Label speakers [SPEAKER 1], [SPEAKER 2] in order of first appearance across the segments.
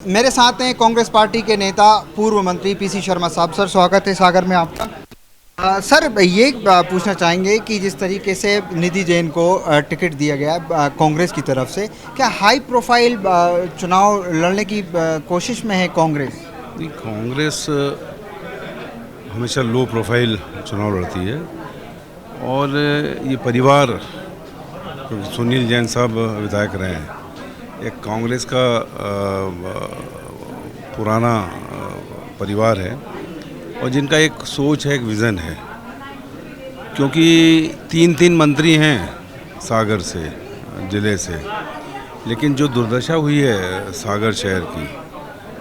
[SPEAKER 1] मेरे साथ हैं कांग्रेस पार्टी के नेता पूर्व मंत्री पीसी शर्मा साहब। सर स्वागत है सागर में आपका। सर ये पूछना चाहेंगे कि जिस तरीके से निधि जैन को टिकट दिया गया कांग्रेस की तरफ से, क्या हाई प्रोफाइल चुनाव लड़ने की कोशिश में है कांग्रेस?
[SPEAKER 2] नहीं, कांग्रेस हमेशा लो प्रोफाइल चुनाव लड़ती है और ये परिवार, क्योंकि सुनील जैन साहब विधायक रहे हैं, एक कांग्रेस का पुराना परिवार है और जिनका एक सोच है, एक विज़न है। क्योंकि तीन मंत्री हैं सागर से, ज़िले से, लेकिन जो दुर्दशा हुई है सागर शहर की,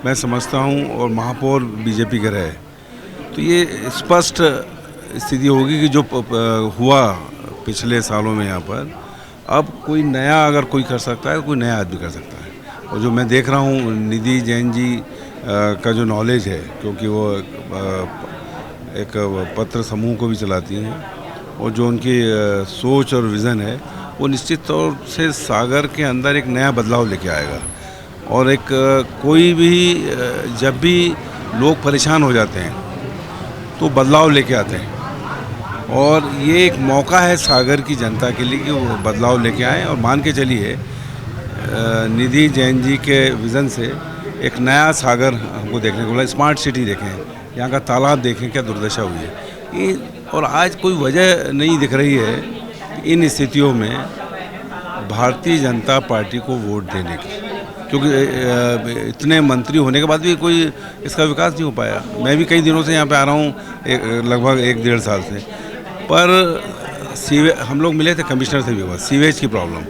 [SPEAKER 2] मैं समझता हूँ, और महापौर बीजेपी के रहे, तो ये स्पष्ट स्थिति होगी कि जो हुआ पिछले सालों में यहाँ पर, अब कोई नया अगर कोई कर सकता है, कोई नया आदमी कर सकता है। और जो मैं देख रहा हूँ निधि जैन जी का जो नॉलेज है, क्योंकि वो एक पत्र समूह को भी चलाती हैं, और जो उनकी सोच और विज़न है, वो निश्चित तौर से सागर के अंदर एक नया बदलाव लेके आएगा। और एक कोई भी जब भी लोग परेशान हो जाते हैं तो बदलाव लेके आते हैं, और ये एक मौका है सागर की जनता के लिए कि वो बदलाव लेके आएँ। और मान के चलिए निधि जैन जी के विज़न से एक नया सागर हमको देखने को मिला। स्मार्ट सिटी देखें, यहाँ का तालाब देखें, क्या दुर्दशा हुई है। और आज कोई वजह नहीं दिख रही है कि इन स्थितियों में भारतीय जनता पार्टी को वोट देने की, क्योंकि इतने मंत्री होने के बाद भी कोई इसका विकास नहीं हो पाया। मैं भी कई दिनों से यहाँ पे आ रहा हूँ, लगभग 1-1.5 साल से, पर हम लोग मिले थे कमिश्नर से भी हुआ, सीवेज की प्रॉब्लम,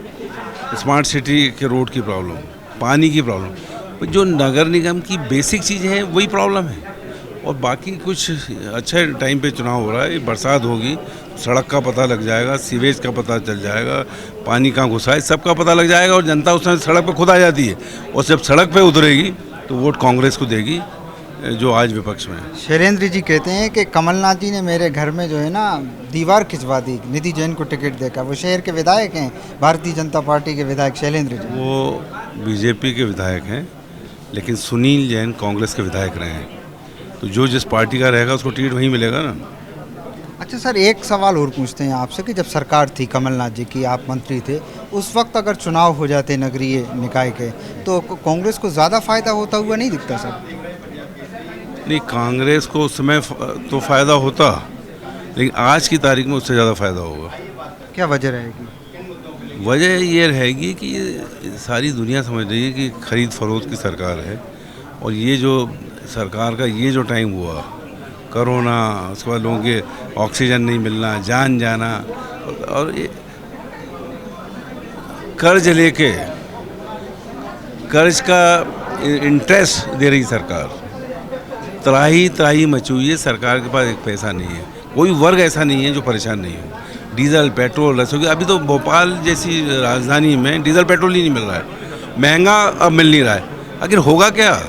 [SPEAKER 2] स्मार्ट सिटी के रोड की प्रॉब्लम, पानी की प्रॉब्लम, जो नगर निगम की बेसिक चीज़ें हैं वही प्रॉब्लम है। और बाकी कुछ अच्छे टाइम पे चुनाव हो रहा है, बरसात होगी, सड़क का पता लग जाएगा, सीवेज का पता चल जाएगा, पानी कहाँ घुसा है, सबका पता लग जाएगा, और जनता उस समय सड़क पर खुद आ जाती है, और जब सड़क पे उतरेगी तो वोट कांग्रेस को देगी, जो आज विपक्ष में है।
[SPEAKER 1] शैलेंद्र जी कहते हैं कि कमलनाथ जी ने मेरे घर में जो है ना दीवार खिंचवा दी निधि जैन को टिकट देकर। वो शहर के विधायक हैं, भारतीय जनता पार्टी के विधायक शैलेंद्र जी।
[SPEAKER 2] वो बीजेपी के विधायक हैं, लेकिन सुनील जैन कांग्रेस के विधायक रहे हैं, तो जो जिस पार्टी का रहेगा उसको टिकट वहीं मिलेगा ना।
[SPEAKER 1] अच्छा सर, एक सवाल और पूछते हैं आपसे कि जब सरकार थी कमलनाथ जी की, आप मंत्री थे, उस वक्त अगर चुनाव हो जाते नगरीय निकाय के, तो कांग्रेस को ज़्यादा फायदा होता हुआ नहीं दिखता सर?
[SPEAKER 2] नहीं, कांग्रेस को उस समय तो फ़ायदा होता, लेकिन आज की तारीख में उससे ज़्यादा फ़ायदा होगा।
[SPEAKER 1] क्या वजह रहेगी?
[SPEAKER 2] वजह ये रहेगी कि सारी दुनिया समझ रही है कि खरीद फरोख्त की सरकार है, और ये जो सरकार का ये जो टाइम हुआ, कोरोना, उसके बाद लोगों के ऑक्सीजन नहीं मिलना, जान जाना, और ये कर्ज लेके, कर्ज का इंटरेस्ट दे रही सरकार, त्राही मची हुई है। सरकार के पास एक पैसा नहीं है, कोई वर्ग ऐसा नहीं है जो परेशान नहीं हो। डीजल पेट्रोल रसोई, अभी तो भोपाल जैसी राजधानी में डीजल पेट्रोल ही नहीं मिल रहा है, महंगा अब मिल नहीं रहा है। आखिर होगा क्या?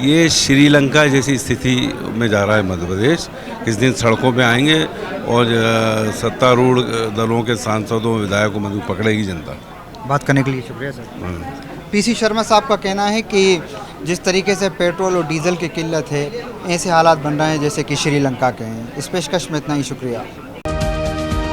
[SPEAKER 2] ये श्रीलंका जैसी स्थिति में जा रहा है मध्य प्रदेश। किस दिन सड़कों पे आएंगे और सत्तारूढ़ दलों के सांसदों, विधायकों में पकड़ेगी जनता।
[SPEAKER 1] बात करने के लिए शुक्रिया सर। पीसी शर्मा साहब का कहना है कि जिस तरीके से पेट्रोल और डीजल की किल्लत है, ऐसे हालात बन रहे हैं जैसे कि श्रीलंका के हैं। इस पेशकश में इतना ही, शुक्रिया।